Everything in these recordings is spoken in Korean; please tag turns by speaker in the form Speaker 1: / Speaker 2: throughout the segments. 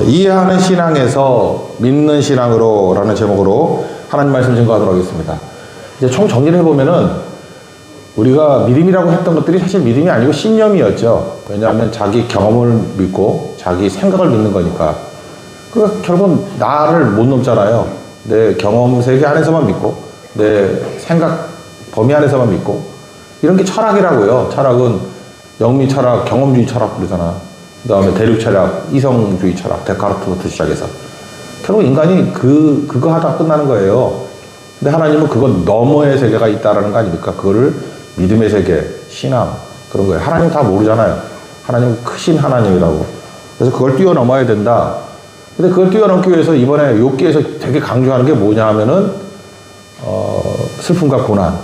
Speaker 1: 이해하는 신앙에서 믿는 신앙으로 라는 제목으로 하나님 말씀 증거하도록 하겠습니다. 이제 총 정리를 해보면은 우리가 믿음이라고 했던 것들이 사실 믿음이 아니고 신념이었죠. 왜냐하면 자기 경험을 믿고 자기 생각을 믿는 거니까. 그러니까 결국은 나를 못 넘잖아요. 내 경험 세계 안에서만 믿고 내 생각 범위 안에서만 믿고 이런 게 철학이라고요. 철학은 영미 철학, 경험주의 철학 그러잖아. 그 다음에 대륙 철학, 이성주의 철학, 데카르트부터 시작해서 결국 인간이 그거 하다 끝나는 거예요. 근데 하나님은 그거 너머의 세계가 있다라는 거 아닙니까? 그거를 믿음의 세계, 신앙 그런 거예요. 하나님 다 모르잖아요. 하나님은 크신 하나님이라고. 그래서 그걸 뛰어넘어야 된다. 근데 그걸 뛰어넘기 위해서 이번에 욥기에서 되게 강조하는 게 뭐냐 하면은 슬픔과 고난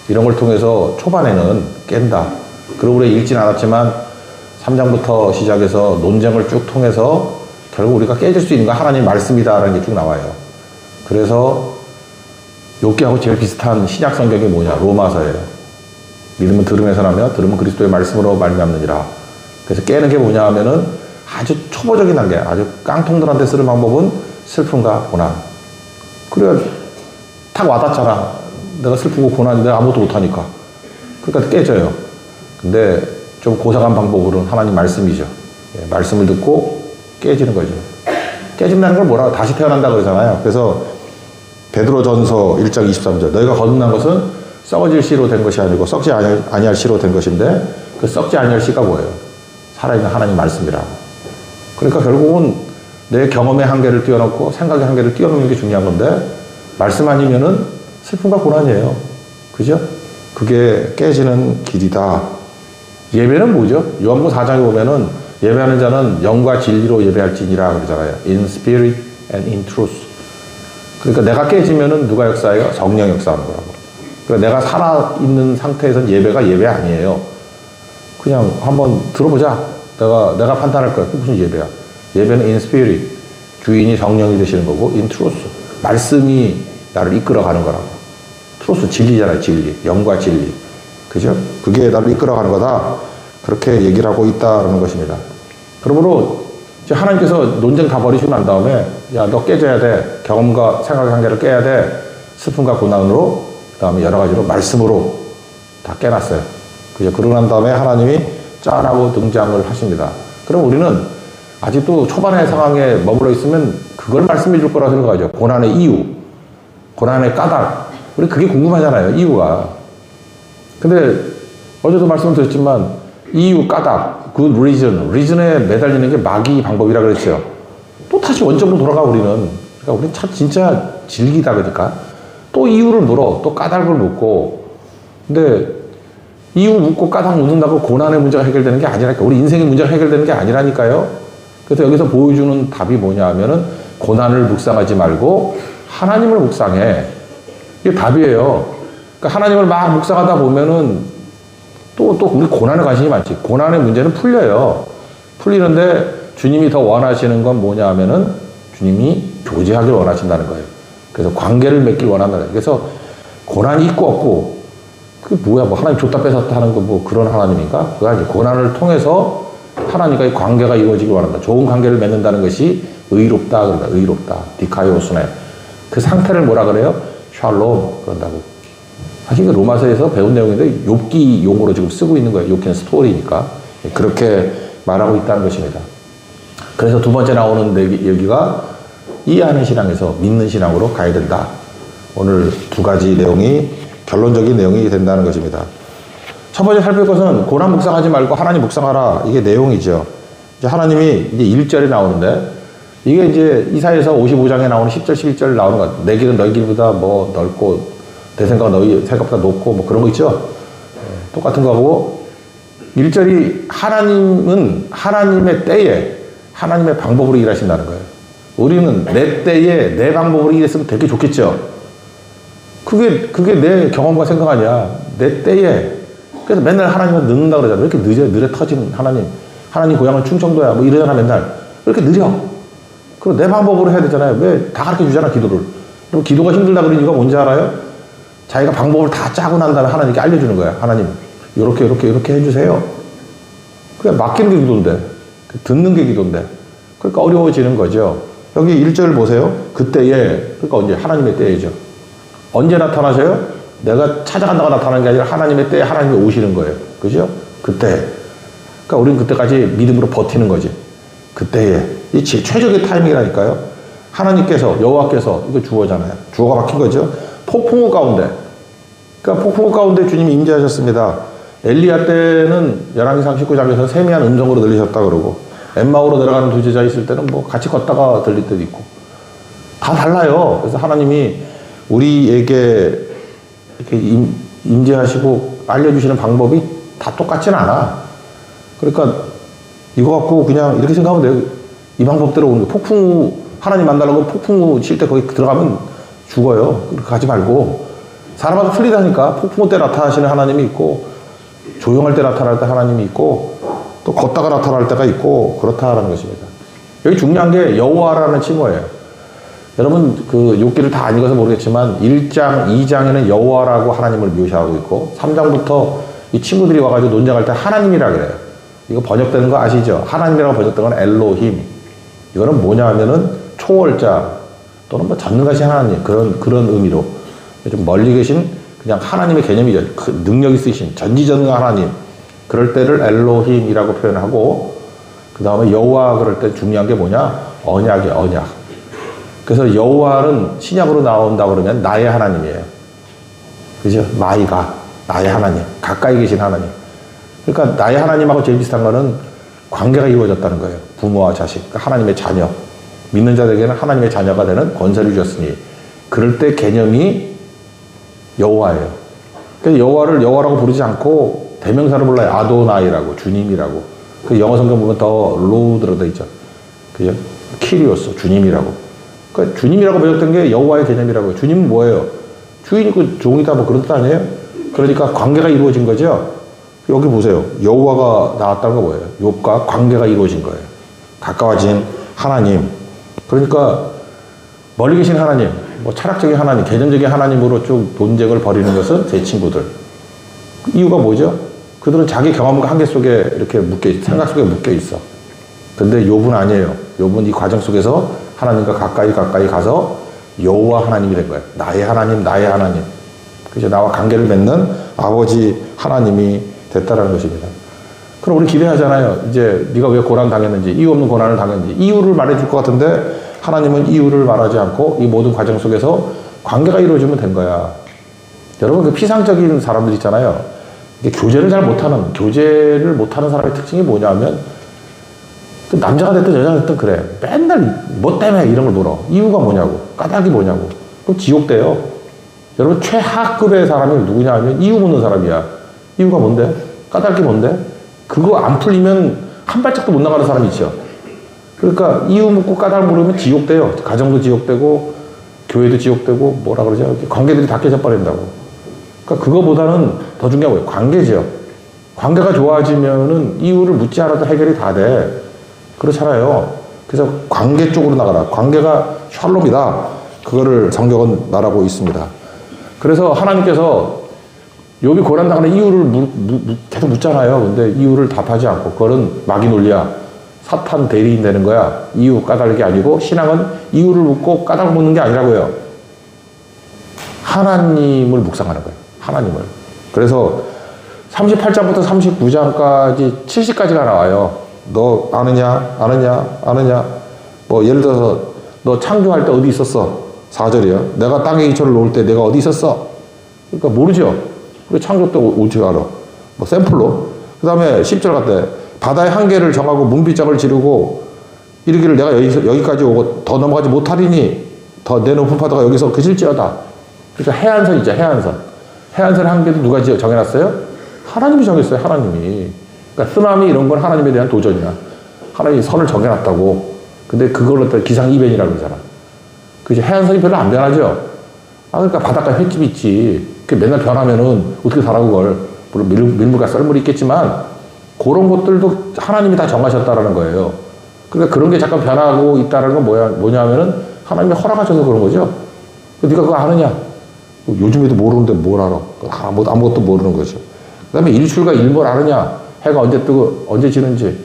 Speaker 1: 이런 걸 통해서 초반에는 깬다. 그리고 우리가 읽진 않았지만 3장부터 시작해서 논쟁을 쭉 통해서 결국 우리가 깨질 수 있는 건 하나님 말씀이다라는 게 쭉 나와요. 그래서 욥기하고 제일 비슷한 신약 성경이 뭐냐? 로마서예요. 믿음은 들음에서 나며 들음은 그리스도의 말씀으로 말미암느니라. 그래서 깨는 게 뭐냐 하면은 아주 초보적인 단계, 아주 깡통들한테 쓰는 방법은 슬픔과 고난. 그래야 탁 와닿잖아. 내가 슬프고 고난인데 아무것도 못하니까. 그러니까 깨져요. 근데 좀 고상한 방법으로는 하나님 말씀이죠. 말씀을 듣고 깨지는 거죠. 깨진다는 걸 뭐라고 다시 태어난다 그러잖아요. 그래서 베드로전서 1장 23절 너희가 거듭난 것은 썩어질 씨로 된 것이 아니고 썩지 아니할 씨로 된 것인데 그 썩지 아니할 씨가 뭐예요? 살아있는 하나님 말씀이라고. 그러니까 결국은 내 경험의 한계를 뛰어넘고 생각의 한계를 뛰어넘는 게 중요한 건데 말씀 아니면은 슬픔과 고난이에요. 그죠? 그게 깨지는 길이다. 예배는 뭐죠? 요한복음 4장에 보면은 예배하는 자는 영과 진리로 예배할지니라 그러잖아요. In spirit and in truth. 그러니까 내가 깨지면은 누가 역사해요? 성령 역사하는 거라고. 그러니까 내가 살아있는 상태에서는 예배가 예배 아니에요. 그냥 한번 들어보자. 내가 판단할 거야. 무슨 예배야? 예배는 in spirit. 주인이 성령이 되시는 거고 in truth. 말씀이 나를 이끌어가는 거라고. truth 진리잖아요. 진리. 영과 진리. 그죠? 그게 나를 이끌어가는 거다. 그렇게 얘기를 하고 있다라는 것입니다. 그러므로 이제 하나님께서 논쟁 다 버리시고 난 다음에 야, 너 깨져야 돼. 경험과 생각의 한계를 깨야 돼. 슬픔과 고난으로 그 다음에 여러 가지로 말씀으로 다 깨놨어요. 그죠? 그러고 난 다음에 하나님이 짠하고 등장을 하십니다. 그럼 우리는 아직도 초반의 상황에 머물러 있으면 그걸 말씀해 줄 거라 생각하죠. 고난의 이유, 고난의 까닭. 우리 그게 궁금하잖아요. 이유가. 근데 어제도 말씀드렸지만 이유, 까닭, 그 리즌에 매달리는 게 마귀 방법이라 그랬죠. 또 다시 원점으로 돌아가 우리는. 그러니까 우리는 참 진짜 질기다 그러니까 또 이유를 물어, 또 까닭을 묻고. 근데 이유 묻고 까닭 묻는다고 고난의 문제가 해결되는 게 아니라니까. 우리 인생의 문제가 해결되는 게 아니라니까요. 그래서 여기서 보여주는 답이 뭐냐 하면은 고난을 묵상하지 말고 하나님을 묵상해. 이게 답이에요. 그러니까 하나님을 막 묵상하다 보면은 또 우리 고난에 관심이 많지. 고난의 문제는 풀려요. 풀리는데 주님이 더 원하시는 건 뭐냐 하면은 주님이 교제하길 원하신다는 거예요. 그래서 관계를 맺길 원한다는 거예요. 그래서 고난이 있고 없고 그게 뭐야? 뭐 하나님 줬다 뺏었다 하는 거 뭐 그런 하나님인가? 그거 아니지. 고난을 통해서 하나님과의 관계가 이루어지길 원한다. 좋은 관계를 맺는다는 것이 의롭다 그런다. 의롭다. 디카이오스네. 그 상태를 뭐라 그래요? 샬롬 그런다고. 사실 로마서에서 배운 내용인데 욥기 용어로 지금 쓰고 있는 거예요. 욥기는 스토리니까. 그렇게 말하고 있다는 것입니다. 그래서 두 번째 나오는 얘기가 이해하는 신앙에서 믿는 신앙으로 가야 된다. 오늘 두 가지 내용이 결론적인 내용이 된다는 것입니다. 첫 번째 살필 것은 고난 묵상하지 말고 하나님 묵상하라. 이게 내용이죠. 이제 하나님이 이제 1절에 나오는데 이게 이제 이사야서 55장에 나오는 10절, 11절 나오는 것 같아요. 내 길은 너희 길보다 뭐 넓고 내 생각은 너희 생각보다 높고 뭐 그런 거 있죠. 똑같은 거고 1절이 하나님은 하나님의 때에 하나님의 방법으로 일하신다는 거예요. 우리는 내 때에 내 방법으로 일했으면 되게 좋겠죠. 그게 내 경험과 생각 아니야. 내 때에. 그래서 맨날 하나님은 늦는다 그러잖아. 왜 이렇게 느려 터진 하나님 고향은 충청도야. 뭐 이러잖아 맨날. 왜 이렇게 느려? 그럼 내 방법으로 해야 되잖아요. 왜 다 가르쳐 주잖아 기도를. 그럼 기도가 힘들다 그런 이유가 뭔지 알아요? 자기가 방법을 다 짜고 난 다음에 하나님께 알려주는 거야. 하나님, 이렇게 해주세요. 그냥 맡기는 게 기도인데, 듣는 게 기도인데, 그러니까 어려워지는 거죠. 여기 1절 보세요. 그때에, 그러니까 언제? 하나님의 때이죠. 언제 나타나셔요? 내가 찾아간다고 나타나는 게 아니라 하나님의 때에 하나님이 오시는 거예요. 그죠? 그때. 그러니까 우리는 그때까지 믿음으로 버티는 거지. 그때에. 이 최적의 타이밍이라니까요. 하나님께서, 여호와께서, 이거 주어잖아요. 주어가 박힌 거죠. 폭풍우 가운데. 그러니까 폭풍우 가운데 주님이 임재하셨습니다. 엘리야 때는 열왕기상 19장에서 세미한 음성으로 들리셨다 그러고, 엠마오로 내려가는 두 제자 있을 때는 뭐 같이 걷다가 들릴 때도 있고, 다 달라요. 그래서 하나님이 우리에게 이렇게 임재하시고 알려주시는 방법이 다 똑같진 않아. 그러니까 이거 갖고 그냥 이렇게 생각하면 돼요. 이 방법대로 오는 거. 폭풍우, 하나님 만나려고 폭풍우 칠 때 거기 들어가면 죽어요. 그렇게 가지 말고. 사람마다 틀리다니까. 폭풍우 때 나타나시는 하나님이 있고, 조용할 때 나타날 때 하나님이 있고, 또 걷다가 나타날 때가 있고, 그렇다라는 것입니다. 여기 중요한 게 여호와라는 칭호예요. 여러분 그 욥기를 다 안 읽어서 모르겠지만 1장, 2장에는 여호와라고 하나님을 묘사하고 있고 3장부터 이 친구들이 와가지고 논쟁할 때 하나님이라 그래요. 이거 번역되는 거 아시죠? 하나님이라고 번역된 건 엘로힘. 이거는 뭐냐 하면은 초월자 또는 뭐 전능하신 하나님 그런 의미로 좀 멀리 계신 그냥 하나님의 개념이죠. 그 능력 있으신 전지전능한 하나님. 그럴 때를 엘로힘이라고 표현하고 그 다음에 여호와 그럴 때 중요한 게 뭐냐? 언약이에요. 언약. 그래서 여호와는 신약으로 나온다 그러면 나의 하나님이에요. 그죠? 마이가 나의 하나님, 가까이 계신 하나님. 그러니까 나의 하나님하고 제일 비슷한 거는 관계가 이루어졌다는 거예요. 부모와 자식, 그러니까 하나님의 자녀. 믿는 자들에게는 하나님의 자녀가 되는 권세를 주셨으니 그럴 때 개념이 여호와예요. 그래서 여호와를 여호와라고 부르지 않고 대명사를 불러요. 아도나이라고, 주님이라고. 그 영어 성경 보면 더 로드로 돼 있죠. 그죠? 키리오스, 주님이라고. 그러니까 주님이라고 번역된 게 여호와의 개념이라고요. 주님은 뭐예요? 주인이고 종이다 뭐 그런 뜻 아니에요? 그러니까 관계가 이루어진 거죠. 여기 보세요. 여호와가 나왔다는 거 뭐예요? 욥과 관계가 이루어진 거예요. 가까워진 하나님. 그러니까 멀리 계신 하나님, 뭐 철학적인 하나님, 개념적인 하나님으로 쭉 논쟁을 벌이는 것은 제 친구들. 이유가 뭐죠? 그들은 자기 경험과 한계 속에 이렇게 생각 속에 묶여 있어. 근데 욥은 아니에요. 욥은 이 과정 속에서 하나님과 가까이 가서 여호와 하나님이 된 거예요. 나의 하나님, 나의 하나님. 그래서 나와 관계를 맺는 아버지 하나님이 됐다라는 것입니다. 그럼 우리 기대하잖아요. 이제 네가 왜 고난 당했는지, 이유 없는 고난을 당했는지 이유를 말해줄 것 같은데 하나님은 이유를 말하지 않고 이 모든 과정 속에서 관계가 이루어지면 된 거야. 여러분 그 피상적인 사람들 있잖아요. 이게 교제를 못하는 사람의 특징이 뭐냐면 그 남자가 됐든 여자가 됐든 그래. 맨날 뭐 때문에 이런 걸 물어. 이유가 뭐냐고. 까닭이 뭐냐고. 그럼 지옥돼요. 여러분 최하급의 사람이 누구냐 하면 이유 묻는 사람이야. 이유가 뭔데? 까닭이 뭔데? 그거 안 풀리면 한 발짝도 못 나가는 사람이 있죠. 그러니까 이유 묻고 까닭 물으면 지옥돼요. 가정도 지옥되고 교회도 지옥되고 뭐라 그러죠? 관계들이 다 깨져버린다고. 그러니까 그거보다는 더 중요한 거예요. 관계죠. 관계가 좋아지면은 이유를 묻지 않아도 해결이 다 돼. 그렇잖아요. 그래서 관계 쪽으로 나가라. 관계가 샬롬이다. 그거를 성경은 말하고 있습니다. 그래서 하나님께서 욥이 고난당하는 이유를 계속 묻잖아요. 근데 이유를 답하지 않고 그거는 마귀 논리야. 사탄 대리인 되는 거야. 이유 까닭이 아니고 신앙은 이유를 묻고 까닭 묻는 게 아니라고요. 하나님을 묵상하는 거예요. 하나님을. 그래서 38장부터 39장까지 70까지가 나와요. 너 아느냐? 뭐 예를 들어서 너 창조할 때 어디 있었어? 4절이요. 내가 땅에 이초를 놓을 때 내가 어디 있었어? 그러니까 모르죠. 그래 창조 때 어떻게 알아? 뭐 샘플로. 그 다음에 10절 같대. 바다의 한계를 정하고 문빗장을 지르고 이르기를 내가 여기까지 오고 더 넘어가지 못하리니 더 내 높은 파도가 여기서 그칠지어다. 그러니까 해안선 있죠. 해안선의 한계도 누가 정해놨어요? 하나님이 정했어요. 하나님이. 그러니까 쓰나미 이런 건 하나님에 대한 도전이야. 하나님이 선을 정해놨다고. 근데 그걸로 또 기상이변이라고 그러잖아. 그죠? 해안선이 별로 안 변하죠? 그러니까 바닷가에 횟집 있지. 그 맨날 변하면은 어떻게 살아, 그걸. 물론 밀물과 썰물이 있겠지만, 그런 것들도 하나님이 다 정하셨다라는 거예요. 그러니까 그런 게 잠깐 변하고 있다는 건 뭐냐 하면은 하나님이 허락하셔서 그런 거죠. 네가 그거 아느냐? 요즘에도 모르는데 뭘 알아? 아무것도 모르는 거죠. 그 다음에 일출과 일몰 아느냐? 해가 언제 뜨고 언제 지는지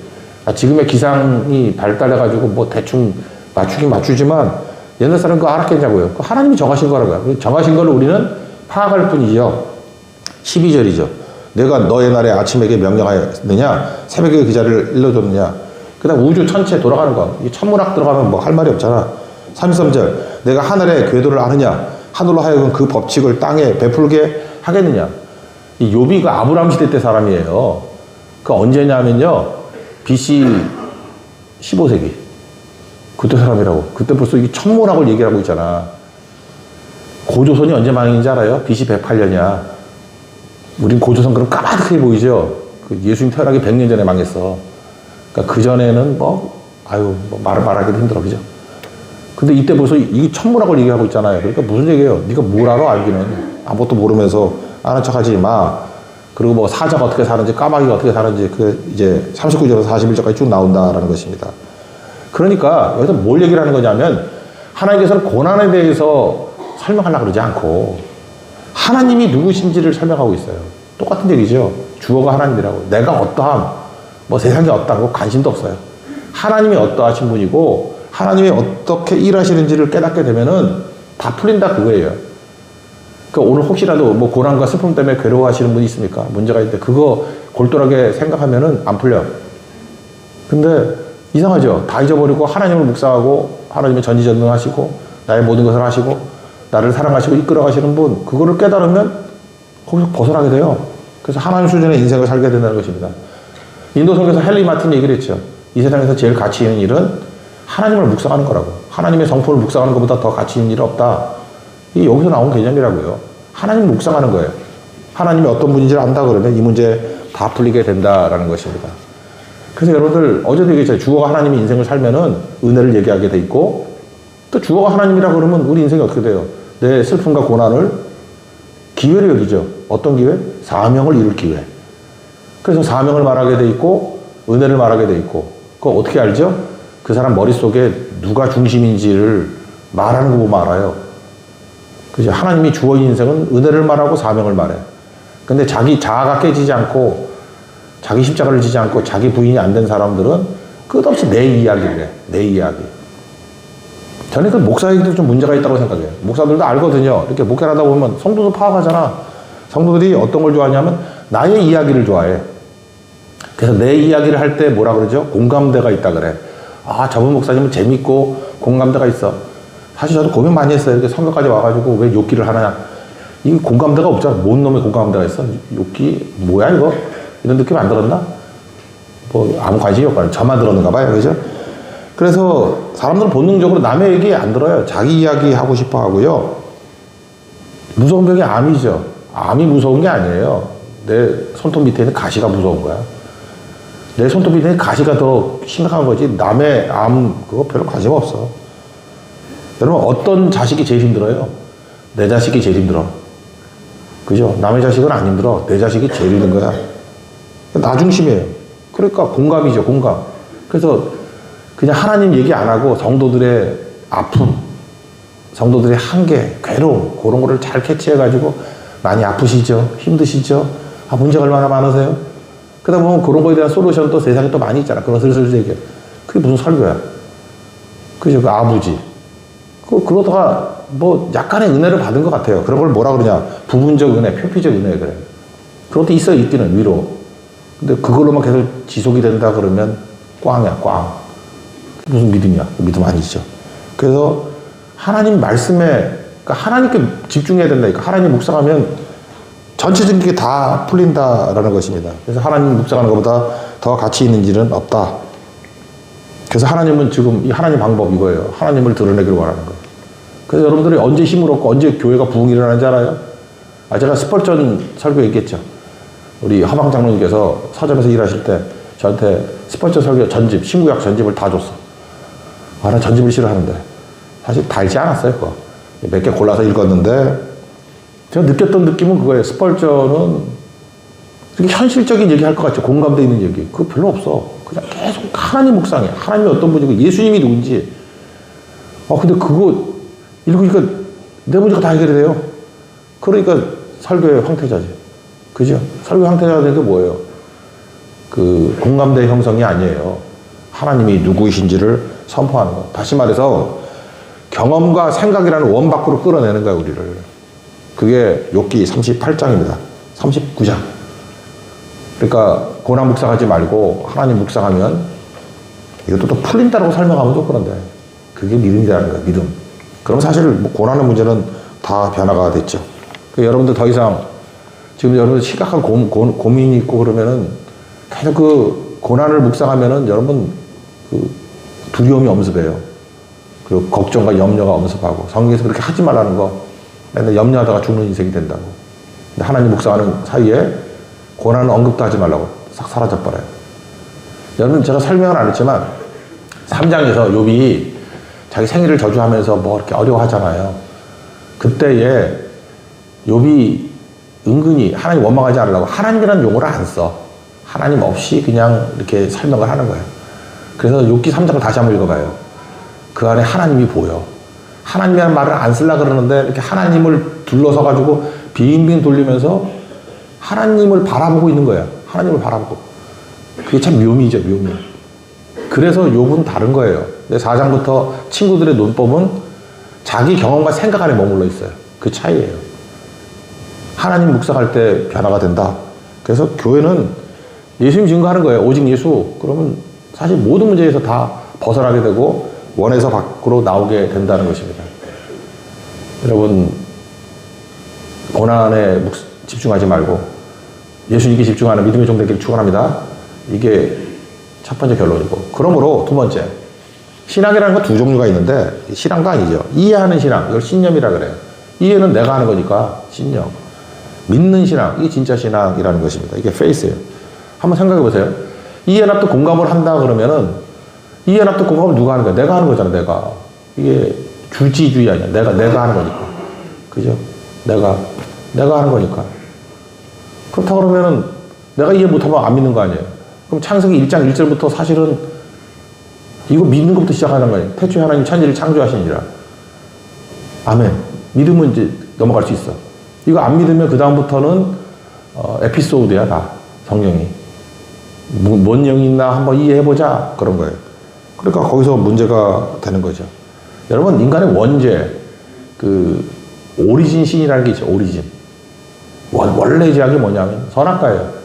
Speaker 1: 지금의 기상이 발달해가지고 뭐 대충 맞추긴 맞추지만 옛날 사람 그거 알았겠냐고요. 그 하나님이 정하신 거라고요. 정하신 걸 우리는 파악할 뿐이죠. 12절이죠. 내가 너의 날에 아침에게 명령하였느냐? 새벽에 그 자리를 일러줬느냐? 그 다음 우주 전체 돌아가는 거. 이 천문학 들어가면 뭐 할 말이 없잖아. 33절. 내가 하늘의 궤도를 아느냐? 하늘로 하여금 그 법칙을 땅에 베풀게 하겠느냐? 이 욥이가 아브라함 시대 때 사람이에요. 그 언제냐면요. BC 15세기. 그때 사람이라고. 그때 벌써 이 천문학을 얘기하고 있잖아. 고조선이 언제 망했는지 알아요? BC 108년이야. 우린 고조선 그럼 까마득하게 보이죠? 그 예수님 태어나기 100년 전에 망했어. 그러니까 그전에는 말하기도 힘들어. 그죠? 근데 이때 벌써 이 천문학을 얘기하고 있잖아요. 그러니까 무슨 얘기예요? 네가 뭘 알아, 알기는. 아무것도 모르면서 아는 척 하지 마. 그리고 뭐 사자가 어떻게 사는지, 까마귀가 어떻게 사는지, 그 이제 39절에서 41절까지 쭉 나온다라는 것입니다. 그러니까 여기서 뭘 얘기를 하는 거냐면 하나님께서는 고난에 대해서 설명하려고 그러지 않고 하나님이 누구신지를 설명하고 있어요. 똑같은 얘기죠. 주어가 하나님이라고. 내가 어떠함, 뭐 세상에 어떠한 거 관심도 없어요. 하나님이 어떠하신 분이고 하나님이 어떻게 일하시는지를 깨닫게 되면은 다 풀린다 그거예요. 그러니까 오늘 혹시라도 뭐 고난과 슬픔 때문에 괴로워하시는 분이 있습니까? 문제가 있는데 그거 골똘하게 생각하면은 안 풀려. 근데 이상하죠. 다 잊어버리고 하나님을 묵상하고 하나님의 전지전능하시고 나의 모든 것을 하시고 나를 사랑하시고 이끌어가시는 분, 그거를 깨달으면 거기서 벗어나게 돼요. 그래서 하나님 수준의 인생을 살게 된다는 것입니다. 인도 성경에서 헨리 마틴이 얘기를 했죠. 이 세상에서 제일 가치 있는 일은 하나님을 묵상하는 거라고. 하나님의 성품을 묵상하는 것보다 더 가치 있는 일은 없다. 이게 여기서 나온 개념이라고요. 하나님을 묵상하는 거예요. 하나님이 어떤 분인지를 안다 그러면 이 문제 다 풀리게 된다라는 것입니다. 그래서 여러분들 어제도 얘기했잖아요. 주어가 하나님이 인생을 살면은 은혜를 얘기하게 돼 있고 또 주어가 하나님이라 그러면 우리 인생이 어떻게 돼요? 내 슬픔과 고난을 기회로 여기죠. 어떤 기회? 사명을 이룰 기회. 그래서 사명을 말하게 돼 있고 은혜를 말하게 돼 있고 그거 어떻게 알죠? 그 사람 머릿속에 누가 중심인지를 말하는 거 보면 알아요. 그죠? 하나님이 주어인 인생은 은혜를 말하고 사명을 말해. 근데 자기 자아가 깨지지 않고 자기 십자가를 지지 않고 자기 부인이 안 된 사람들은 끝없이 내 이야기를 해. 내 이야기. 저는 그 목사에게도 좀 문제가 있다고 생각해요. 목사들도 알거든요. 이렇게 목회를 하다 보면 성도도 파악하잖아. 성도들이 어떤 걸 좋아하냐면 나의 이야기를 좋아해. 그래서 내 이야기를 할 때 뭐라 그러죠? 공감대가 있다 그래. 아, 저분 목사님은 재밌고 공감대가 있어. 사실 저도 고민 많이 했어요. 이렇게 성경까지 와가지고 왜 욕기를 하느냐. 이 공감대가 없잖아. 뭔 놈의 공감대가 있어? 욕기 뭐야 이거? 이런 느낌 안 들었나? 뭐 아무 관심이 없거든요. 저만 들었는가 봐요. 그죠? 그래서 사람들은 본능적으로 남의 얘기 안 들어요. 자기 이야기 하고 싶어 하고요. 무서운 병이 암이죠. 암이 무서운 게 아니에요. 내 손톱 밑에 있는 가시가 무서운 거야. 내 손톱 밑에 있는 가시가 더 심각한 거지. 남의 암 그거 별로 관심 없어. 여러분 어떤 자식이 제일 힘들어요? 내 자식이 제일 힘들어. 그죠? 남의 자식은 안 힘들어. 내 자식이 제일 힘든 거야. 나 중심이에요. 그러니까 공감이죠. 공감. 그래서 그냥 하나님 얘기 안 하고 성도들의 아픔, 성도들의 한계, 괴로움 그런 거를 잘 캐치해가지고 많이 아프시죠? 힘드시죠? 아, 문제가 얼마나 많으세요? 그러다 보면 그런 거에 대한 솔루션 또 세상에 또 많이 있잖아. 그런 슬슬 얘기해. 그게 무슨 설교야? 그죠? 그 아부지. 그러다가 뭐 약간의 은혜를 받은 것 같아요. 그런 걸 뭐라 그러냐? 부분적 은혜, 표피적 은혜 그래. 그런 것도 있어요. 있기는 위로. 근데 그걸로만 계속 지속이 된다 그러면 꽝이야, 꽝. 무슨 믿음이야? 믿음 아니죠. 그래서 하나님 말씀에, 그러니까 하나님께 집중해야 된다니까. 하나님 묵상하면 전체적인 게 다 풀린다라는 것입니다. 그래서 하나님 묵상하는 것보다 더 가치 있는 일은 없다. 그래서 하나님은 지금 이 하나님 방법 이거예요. 하나님을 드러내기를 원하는 거예요. 그래서 여러분들이 언제 힘을 얻고 언제 교회가 부흥이 일어나는지 알아요? 제가 스펄전 설교 얘기했죠. 우리 하방 장로님께서 서점에서 일하실 때 저한테 스펄전 설교 전집, 신구약 전집을 다 줬어. 난 전집을 싫어하는데. 사실 달지 않았어요, 그거. 몇 개 골라서 읽었는데, 제가 느꼈던 느낌은 그거예요. 스펄전은 이렇게 현실적인 얘기 할 것 같죠. 공감대 있는 얘기. 그거 별로 없어. 그냥 계속 하나님 묵상해. 하나님이 어떤 분이고, 예수님이 누군지. 근데 그거 읽으니까 내 문제가 다 해결이 돼요. 그러니까 설교의 황태자지. 그죠? 설교 황태자가 되는 게 뭐예요? 그 공감대 형성이 아니에요. 하나님이 누구이신지를 선포하는 거. 다시 말해서 경험과 생각이라는 원 밖으로 끌어내는 거야, 우리를. 그게 욥기 38장입니다. 39장. 그러니까 고난 묵상하지 말고 하나님 묵상하면 이것도 또 풀린다고 설명하면 또 그런데 그게 믿음이라는 거야, 믿음. 그럼 사실 뭐 고난의 문제는 다 변화가 됐죠. 여러분들 더 이상 지금 여러분 심각한 고민이 있고 그러면은 계속 그 고난을 묵상하면은 여러분 그 두려움이 엄습해요. 그리고 걱정과 염려가 엄습하고 성경에서 그렇게 하지 말라는 거 맨날 염려하다가 죽는 인생이 된다고. 근데 하나님 묵상하는 사이에 고난은 언급도 하지 말라고 싹 사라져버려요. 여러분 제가 설명은 안 했지만 3장에서 욥이 자기 생일을 저주하면서 뭐 이렇게 어려워하잖아요. 그때에 욥이 은근히 하나님 원망하지 않으려고 하나님이라는 용어를 안 써. 하나님 없이 그냥 이렇게 설명을 하는 거예요. 그래서 욥기 3장을 다시 한번 읽어봐요. 그 안에 하나님이 보여. 하나님이라는 말을 안 쓰려고 그러는데 이렇게 하나님을 둘러서가지고 빙빙 돌리면서 하나님을 바라보고 있는 거예요. 하나님을 바라보고. 그게 참 묘미죠, 묘미. 그래서 욥은 다른 거예요. 근데 4장부터 친구들의 논법은 자기 경험과 생각 안에 머물러 있어요. 그 차이예요. 하나님 묵상할 때 변화가 된다. 그래서 교회는 예수님 증거하는 거예요. 오직 예수. 그러면 사실 모든 문제에서 다 벗어나게 되고 원에서 밖으로 나오게 된다는 것입니다. 여러분 고난에 집중하지 말고 예수님께 집중하는 믿음의 종 되기를 축원합니다. 이게 첫 번째 결론이고, 그러므로 두 번째, 신앙이라는 건 두 종류가 있는데 신앙도 아니죠. 이해하는 신앙, 이걸 신념이라 그래요. 이해는 내가 하는 거니까 신념. 믿는 신앙, 이게 진짜 신앙이라는 것입니다. 이게 페이스예요. 한번 생각해 보세요. 이해납득 공감을 한다 그러면은 이해납득 공감을 누가 하는 거야? 내가 하는 거잖아, 내가. 이게 주지주의 아니야. 내가 하는 거니까. 그죠? 내가 하는 거니까. 그렇다 그러면은 내가 이해 못하면 안 믿는 거 아니에요? 그럼 창세기 1장 1절부터 사실은 이거 믿는 것부터 시작하는 거예요. 태초에 하나님 천지를 창조하시니라. 아멘. 믿으면 이제 넘어갈 수 있어. 이거 안 믿으면 그 다음부터는 에피소드야, 다. 성경이. 뭔 영이 있나 한번 이해해보자. 그런 거예요. 그러니까 거기서 문제가 되는 거죠. 여러분, 인간의 원죄, 그 오리진 신이라는 게 있죠. 오리진. 원래 제약이 뭐냐면 선악과예요.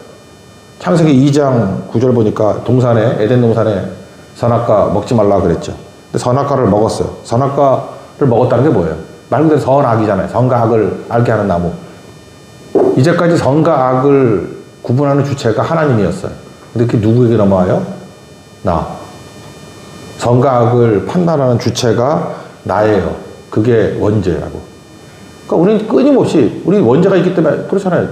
Speaker 1: 창세기 2장 9절 보니까 동산에, 에덴 동산에 선악과 먹지 말라 그랬죠. 근데 선악과를 먹었어요. 선악과를 먹었다는 게 뭐예요? 말 그대로 선악이잖아요. 선과 악을 알게 하는 나무. 이제까지 선과 악을 구분하는 주체가 하나님이었어요. 근데 그게 누구에게 넘어와요? 나. 선과 악을 판단하는 주체가 나예요. 그게 원죄라고. 그러니까 우리는 끊임없이, 우리 원죄가 있기 때문에 그렇잖아요.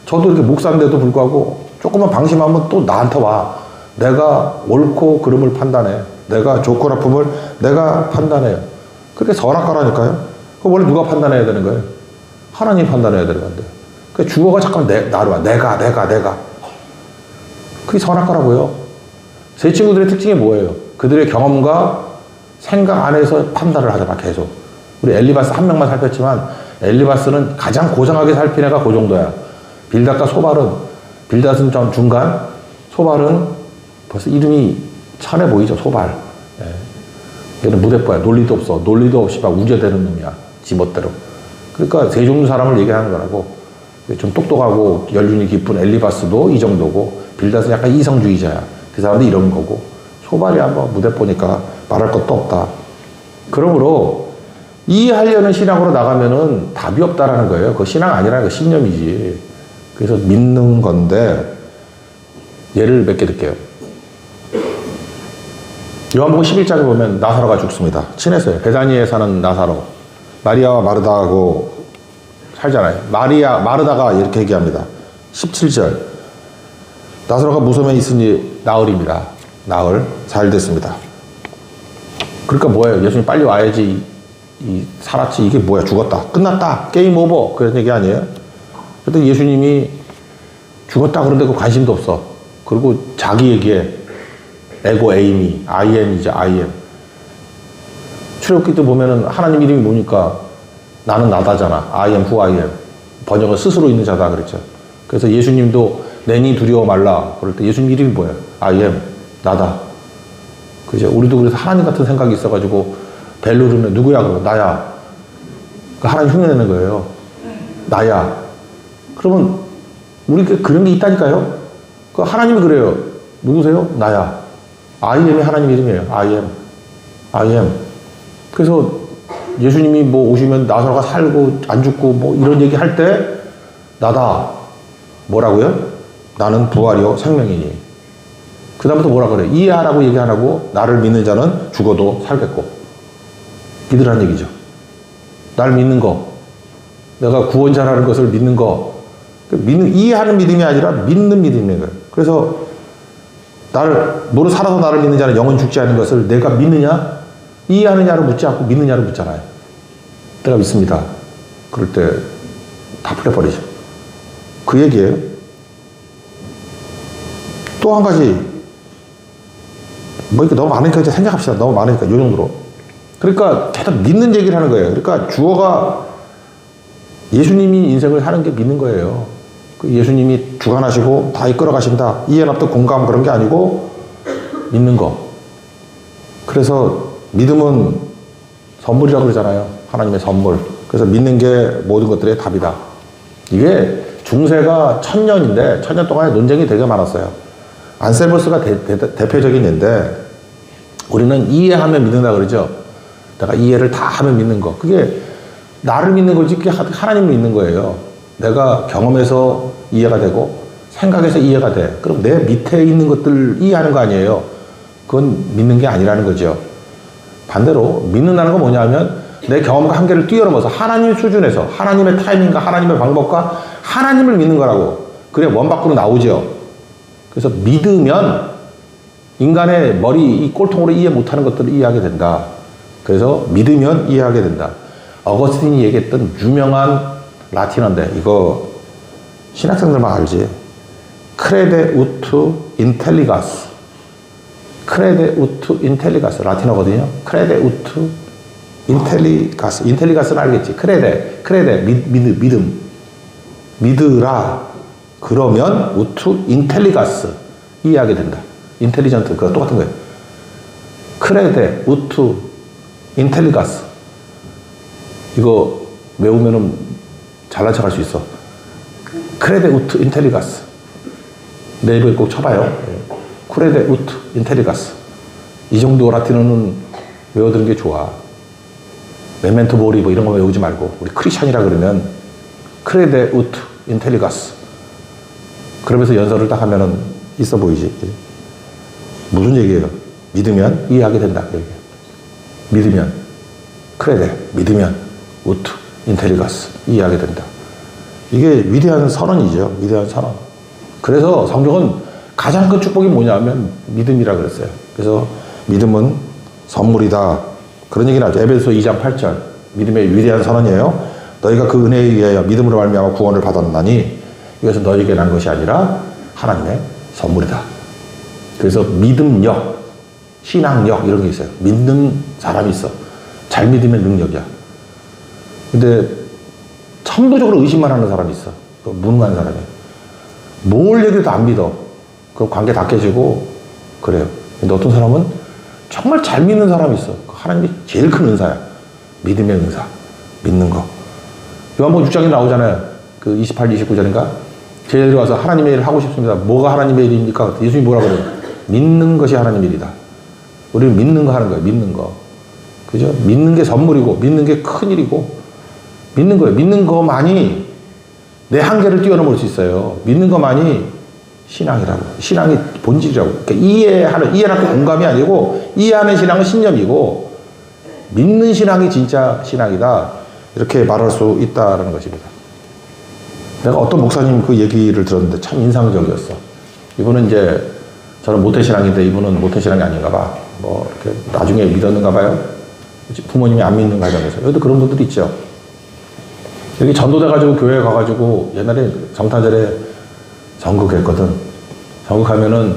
Speaker 1: 저도 이렇게 목사인데도 불구하고 조금만 방심하면 또 나한테 와. 내가 옳고 그름을 판단해. 내가 좋고 나쁨을 내가 판단해요. 그게 선악과라니까요. 그거 원래 누가 판단해야 되는 거예요? 하나님 판단해야 되는 건데. 그 주어가 잠깐 나로 와. 내가. 그게 선악과라고요. 제 친구들의 특징이 뭐예요? 그들의 경험과 생각 안에서 판단을 하잖아, 계속. 우리 엘리바스 한 명만 살폈지만 엘리바스는 가장 고상하게 살핀 애가 그 정도야. 빌닷과 소발은, 빌닷은 좀 중간, 소발은 벌써 이름이 천해 보이죠, 소발. 예. 얘는 무대뽀야. 논리도 없어. 논리도 없이 막 우겨대는 놈이야. 지멋대로. 그러니까 세 종류 사람을 얘기하는 거라고. 좀 똑똑하고 연륜이 깊은 엘리바스도 이 정도고, 빌닷은 약간 이성주의자야. 그 사람도 이런 거고, 소발이야 뭐 무대뽀니까 말할 것도 없다. 그러므로 이해하려는 신앙으로 나가면은 답이 없다라는 거예요. 그거 신앙 아니라는 거 신념이지. 그래서 믿는 건데, 예를 몇 개 들게요. 요한복음 11장에 보면 나사로가 죽습니다. 친했어요. 베다니에 사는 나사로. 마리아와 마르다하고 살잖아요. 마르다가 이렇게 얘기합니다. 17절. 나사로가 무덤에 있으니 나흘입니다. 나흘. 4일 됐습니다. 그러니까 뭐예요? 예수님 빨리 와야지. 살았지. 이게 뭐야? 죽었다. 끝났다. 게임 오버. 그런 얘기 아니에요? 그때 예수님이 죽었다 그런데 그 관심도 없어. 그리고 자기 얘기에 에고 에이미, I am이죠, I am. 출애굽기 때 보면은 하나님 이름이 뭐니까 나는 나다잖아. I am who I am. 번역은 스스로 있는 자다 그랬죠. 그래서 예수님도 내니 두려워 말라. 그럴 때 예수님 이름이 뭐예요? I am, 나다. 그죠? 우리도 그래서 하나님 같은 생각이 있어가지고 벨 누르면 누구야? 그러면 나야. 하나님 흉내내는 거예요. 나야. 그러면 우리 그런 게 있다니까요. 하나님이 그래요. 누구세요? 나야. I am이 하나님 이름이에요. I am. I am. 그래서 예수님이 뭐 오시면 나사로가 살고 안 죽고 뭐 이런 얘기 할 때 나다. 뭐라고요? 나는 부활이요 생명이니. 그 다음부터 뭐라 그래? 이해하라고 얘기 안 하고 나를 믿는 자는 죽어도 살겠고. 믿으라는 얘기죠. 날 믿는 거. 내가 구원자라는 것을 믿는 거. 이해하는 믿음이 아니라 믿는 믿음이에요. 그래서 너로 살아서 나를 믿는 자는 영원 죽지 않는 것을 내가 믿느냐? 이해하느냐로 묻지 않고 믿느냐로 묻잖아요. 내가 믿습니다. 그럴 때 다 풀려버리죠. 그 얘기예요. 또 한 가지, 뭐 이렇게 너무 많으니까 이제 생각합시다. 너무 많으니까, 요 정도로. 그러니까 계속 믿는 얘기를 하는 거예요. 그러니까 주어가 예수님이 인생을 사는 게 믿는 거예요. 예수님이 주관하시고 다 이끌어 가신다. 이해는 없던 공감 그런 게 아니고 믿는 거. 그래서 믿음은 선물이라고 그러잖아요. 하나님의 선물. 그래서 믿는 게 모든 것들의 답이다. 이게 중세가 1000년인데 1000년 동안에 논쟁이 되게 많았어요. 안셀머스가 대표적인 예인데 우리는 이해하면 믿는다 그러죠. 내가 이해를 다 하면 믿는 거. 그게 나를 믿는 거지 그게 하나님을 믿는 거예요. 내가 경험해서 이해가 되고 생각해서 이해가 돼. 그럼 내 밑에 있는 것들 이해하는 거 아니에요. 그건 믿는 게 아니라는 거죠. 반대로 믿는다는 건 뭐냐면 내 경험과 한계를 뛰어넘어서 하나님 수준에서 하나님의 타이밍과 하나님의 방법과 하나님을 믿는 거라고. 그래 원 밖으로 나오죠. 그래서 믿으면 인간의 머리 이 꼴통으로 이해 못하는 것들을 이해하게 된다. 그래서 믿으면 이해하게 된다. 어거스틴이 얘기했던 유명한 라틴어인데 이거 신학생들만 알지. 크레데 우투 인텔리가스. 크레데 우투 인텔리가스 라틴어거든요. 크레데 우투 인텔리가스. 인텔리가스는 알겠지. 크레데 믿음. 믿으라. 그러면 우투 인텔리가스 이해하게 된다. 인텔리전트 그거 똑같은 거예요. 크레데 우투 인텔리가스. 이거 외우면은 잘난 척 할 수 있어. 크레데 우트 인텔리가스. 네이버에 꼭 쳐봐요. 크레데 우트 인텔리가스. 이 정도 라틴어는 외워두는 게 좋아. 메멘토 모리 뭐 이런 거 외우지 말고 우리 크리스찬이라 그러면 크레데 우트 인텔리가스. 그러면서 연설을 딱 하면은 있어 보이지. 무슨 얘기예요? 믿으면 이해하게 된다. 믿으면 크레데 믿으면 우트 인텔리가스 이해하게 된다. 이게 위대한 선언이죠. 위대한 선언. 그래서 성경은 가장 큰 축복이 뭐냐면 믿음이라 그랬어요. 그래서 믿음은 선물이다. 그런 얘기를 하죠. 에베소 2장 8절. 믿음의 위대한 선언이에요. 너희가 그 은혜에 의하여 믿음으로 말미암아 구원을 받았나니 이것은 너희에게 난 것이 아니라 하나님의 선물이다. 그래서 믿음력, 신앙력 이런 게 있어요. 믿는 사람이 있어. 잘 믿으면 능력이야. 근데 천부적으로 의심만 하는 사람이 있어. 무능한 사람이. 뭘 얘기해도 안 믿어. 그 관계 다 깨지고 그래요. 근데 어떤 사람은 정말 잘 믿는 사람이 있어. 하나님이 제일 큰 은사야. 믿음의 은사. 믿는 거. 요한복음 6장에 나오잖아요. 그 28, 29절인가? 제자들이 와서 하나님의 일을 하고 싶습니다. 뭐가 하나님의 일입니까? 예수님이 뭐라 그래요? 믿는 것이 하나님의 일이다. 우리는 믿는 거 하는 거예요. 믿는 거. 그죠? 믿는 게 선물이고 믿는 게 큰일이고 믿는 거예요. 믿는 것만이 내 한계를 뛰어넘을 수 있어요. 믿는 것만이 신앙이라고. 신앙이 본질이라고. 그러니까 이해하는 공감이 아니고 이해하는 신앙은 신념이고 믿는 신앙이 진짜 신앙이다. 이렇게 말할 수 있다는 것입니다. 내가 어떤 목사님 그 얘기를 들었는데 참 인상적이었어. 이분은 이제 저는 모태신앙인데 이분은 모태신앙이 아닌가 봐. 뭐 이렇게 나중에 믿었는가 봐요. 부모님이 안 믿는 가정에서. 여기도 그런 분들이 있죠. 여기 전도돼가지고 교회에 가가지고 옛날에 성탄절에 전극했거든. 전극하면은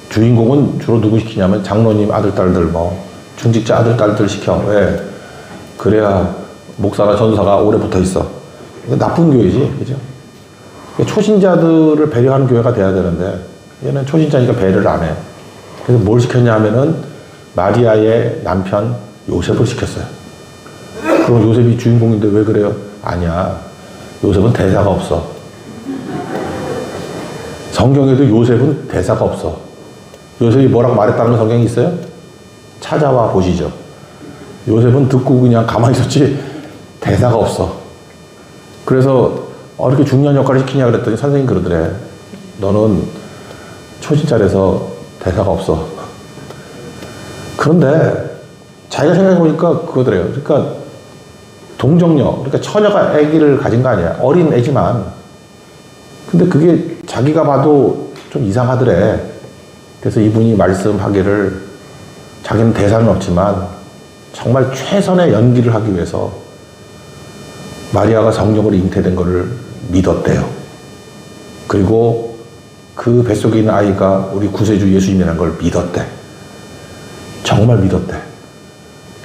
Speaker 1: 주인공은 주로 누구 시키냐면 장로님 아들, 딸들 뭐 중직자 아들, 딸들 시켜. 왜? 그래야 목사나 전사가 오래 붙어 있어. 나쁜 교회지. 그죠? 초신자들을 배려하는 교회가 돼야 되는데 얘는 초신자니까 배려를 안 해. 그래서 뭘 시켰냐 하면은 마리아의 남편 요셉을 시켰어요. 그럼 요셉이 주인공인데 왜 그래요? 아니야. 요셉은 대사가 없어. 성경에도 요셉은 대사가 없어. 요셉이 뭐라고 말했다는 성경이 있어요? 찾아와 보시죠. 요셉은 듣고 그냥 가만히 있었지 대사가 없어. 그래서 이렇게 중요한 역할을 시키냐 그랬더니 선생님이 그러더래. 너는 초신자라서 대사가 없어. 그런데 자기가 생각해보니까 그거더래요. 그러니까 동정녀, 그러니까 처녀가 아기를 가진 거 아니야. 어린 애지만. 근데 그게 자기가 봐도 좀 이상하더래. 그래서 이분이 말씀하기를 자기는 대사는 없지만 정말 최선의 연기를 하기 위해서 마리아가 성령으로 잉태된 것을 믿었대요. 그리고 그 뱃속에 있는 아이가 우리 구세주 예수님이라는 걸 믿었대. 정말 믿었대.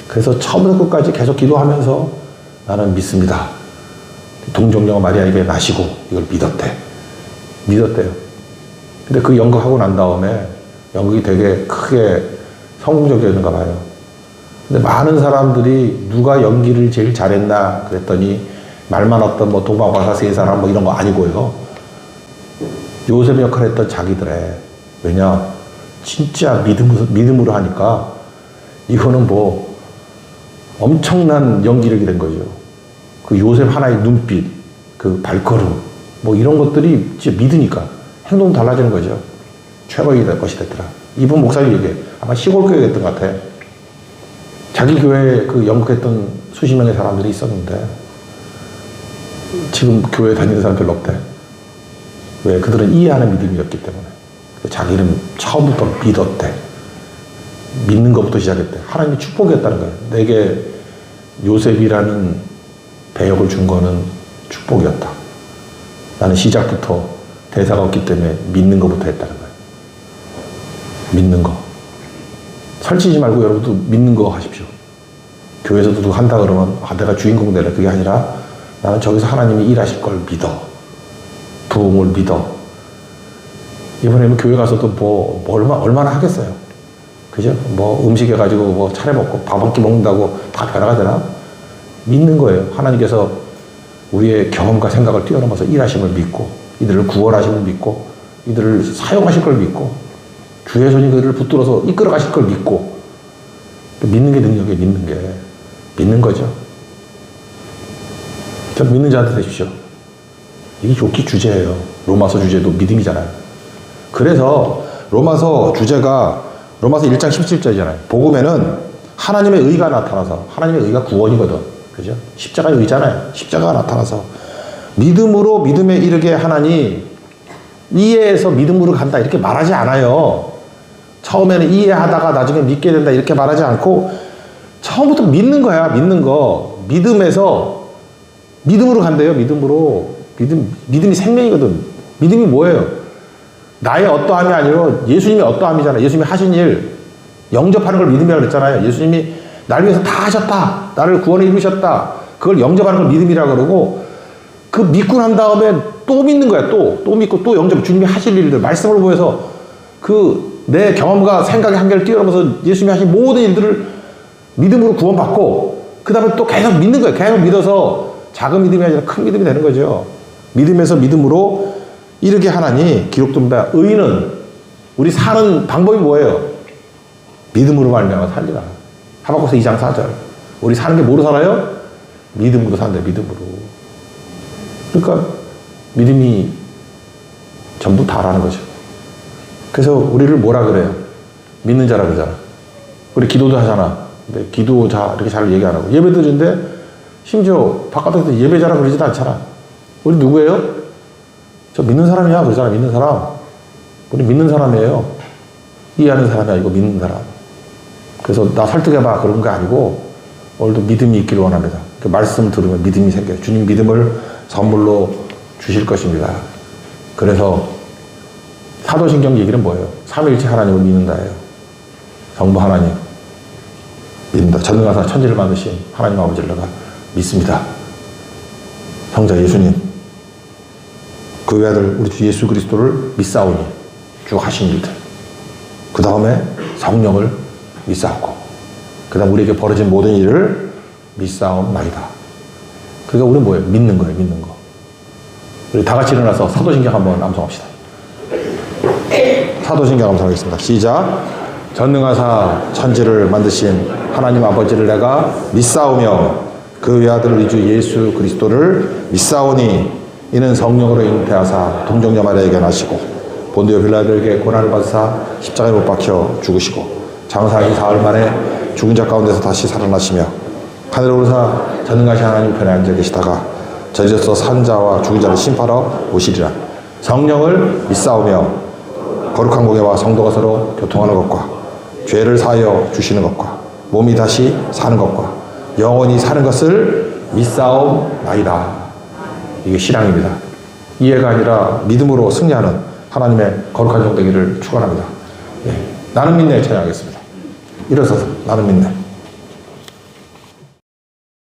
Speaker 1: 그래서 처음부터 끝까지 계속 기도하면서 나는 믿습니다. 동정녀가 마리아에게 나시고 이걸 믿었대. 믿었대요. 근데 그 연극하고 난 다음에 연극이 되게 크게 성공적이었는가 봐요. 근데 많은 사람들이 누가 연기를 제일 잘했나 그랬더니 말 많았던 뭐 도마과사 세 사람 뭐 이런 거 아니고요. 요셉 역할을 했던 자기들의. 왜냐? 진짜 믿음으로 하니까 이거는 뭐 엄청난 연기력이 된 거죠. 그 요셉 하나의 눈빛, 그 발걸음, 뭐 이런 것들이 진짜 믿으니까 행동 달라지는 거죠. 최고의 것이 됐더라. 이분 목사님 얘기해. 아마 시골 교회였던 것 같아. 자기 교회에 그 연극했던 수십 명의 사람들이 있었는데 지금 교회 다니는 사람 별로 없대. 왜? 그들은 이해하는 믿음이었기 때문에. 자기는 처음부터 믿었대. 믿는 것부터 시작했대. 하나님의 축복이었다는 거예요. 내게 요셉이라는 배역을 준 거는 축복이었다. 나는 시작부터 대사가 없기 때문에 믿는 것부터 했다는 거예요. 믿는 거. 설치지 말고 여러분도 믿는 거 하십시오. 교회에서도 누가 한다 그러면 내가 주인공 되래. 그게 아니라 나는 저기서 하나님이 일하실 걸 믿어. 부흥을 믿어. 이번에는 교회 가서도 뭐 얼마나 하겠어요. 그죠? 뭐 음식 해가지고 뭐 차려 먹고 밥 한 끼 먹는다고 다 변화가 되나? 믿는 거예요. 하나님께서 우리의 경험과 생각을 뛰어넘어서 일하심을 믿고 이들을 구원하심을 믿고 이들을 사용하실 걸 믿고 주의 손이 그들을 붙들어서 이끌어 가실 걸 믿고 믿는 게 능력이에요. 믿는 거죠. 전 믿는 자한테 되십시오. 이게 좋기 주제예요. 로마서 주제도 믿음이잖아요. 그래서 로마서 주제가 로마서 1장 17절이잖아요. 복음에는 하나님의 의가 나타나서 하나님의 의가 구원이거든. 그죠? 십자가의 의잖아요. 십자가가 나타나서 믿음으로 믿음에 이르게 하나니 이해해서 믿음으로 간다 이렇게 말하지 않아요. 처음에는 이해하다가 나중에 믿게 된다 이렇게 말하지 않고 처음부터 믿는 거야. 믿는 거. 믿음에서 믿음으로 간대요. 믿음으로. 믿음이 생명이거든. 믿음이 뭐예요? 나의 어떠함이 아니라 예수님의 어떠함이잖아요. 예수님이 하신 일 영접하는 걸 믿음이라고 그랬잖아요. 예수님이 날 위해서 다 하셨다. 나를 구원에 이루셨다. 그걸 영접하는 걸 믿음이라고 그러고 그 믿고 난 다음에 또 믿는 거야. 또 믿고 또 영접. 주님이 하실 일들 말씀을 보여서 그 내 경험과 생각의 한계를 뛰어넘어서 예수님이 하신 모든 일들을 믿음으로 구원받고 그 다음에 또 계속 믿는 거예요. 계속 믿어서 작은 믿음이 아니라 큰 믿음이 되는 거죠. 믿음에서 믿음으로 이르게 하나니 기록된 바 의는 우리 사는 방법이 뭐예요? 믿음으로 말미암아 살리라. 하박국서 2장 4절. 우리 사는 게 뭐로 살아요? 믿음으로 산대. 믿음으로. 그러니까 믿음이 전부 다라는 거죠. 그래서 우리를 뭐라 그래요? 믿는 자라 그러잖아. 우리 기도도 하잖아. 근데 기도자 이렇게 잘 얘기 안 하고 예배 드리는데 심지어 바깥에서 예배자라 그러지도 않잖아. 우리 누구예요? 저 믿는 사람이야 그러잖아. 믿는 사람. 우리 믿는 사람이에요. 이해하는 사람이 아니고 믿는 사람. 그래서 나 설득해봐 그런 게 아니고 오늘도 믿음이 있기를 원합니다. 그 말씀 들으면 믿음이 생겨요. 주님 믿음을 선물로 주실 것입니다. 그래서 사도신경 얘기는 뭐예요? 삼위일체 하나님을 믿는다예요. 성부 하나님 믿는다. 전능하사 천지를 만드신 하나님 아버지를 내가 믿습니다. 성자 예수님 그 외아들 우리 주 예수 그리스도를 믿사오니 쭉 하신 일들 그 다음에 성령을 믿사옵고, 그 다음 우리에게 벌어진 모든 일을 믿사옵나이다. 그러니까 우리는 뭐예요? 믿는 거예요, 믿는 거. 우리 다 같이 일어나서 사도신경 한번 암송합시다. 사도신경 암송하겠습니다. 시작. 전능하사 천지를 만드신 하나님 아버지를 내가 믿사오며 그 외아들 우리 주 예수 그리스도를 믿사오니 이는 성령으로 잉태하사 동정녀 마리아에게 나시고 본디오 빌라도에게 고난을 받으사 십자가에 못 박혀 죽으시고 장사하신 사흘 만에 죽은 자 가운데서 다시 살아나시며 하늘에 오르사 전능하신 하나님 편에 앉아 계시다가 저리로서 산 자와 죽은 자를 심판하러 오시리라. 성령을 믿사오며 거룩한 공예와 성도가 서로 교통하는 것과 죄를 사하여 주시는 것과 몸이 다시 사는 것과 영원히 사는 것을 믿사옵나이다. 이게 신앙입니다. 이해가 아니라 믿음으로 승리하는 하나님의 거룩한 종 되기를 축원합니다. 네. 나는 믿네 찬양하겠습니다. 일어서서 나는 믿네.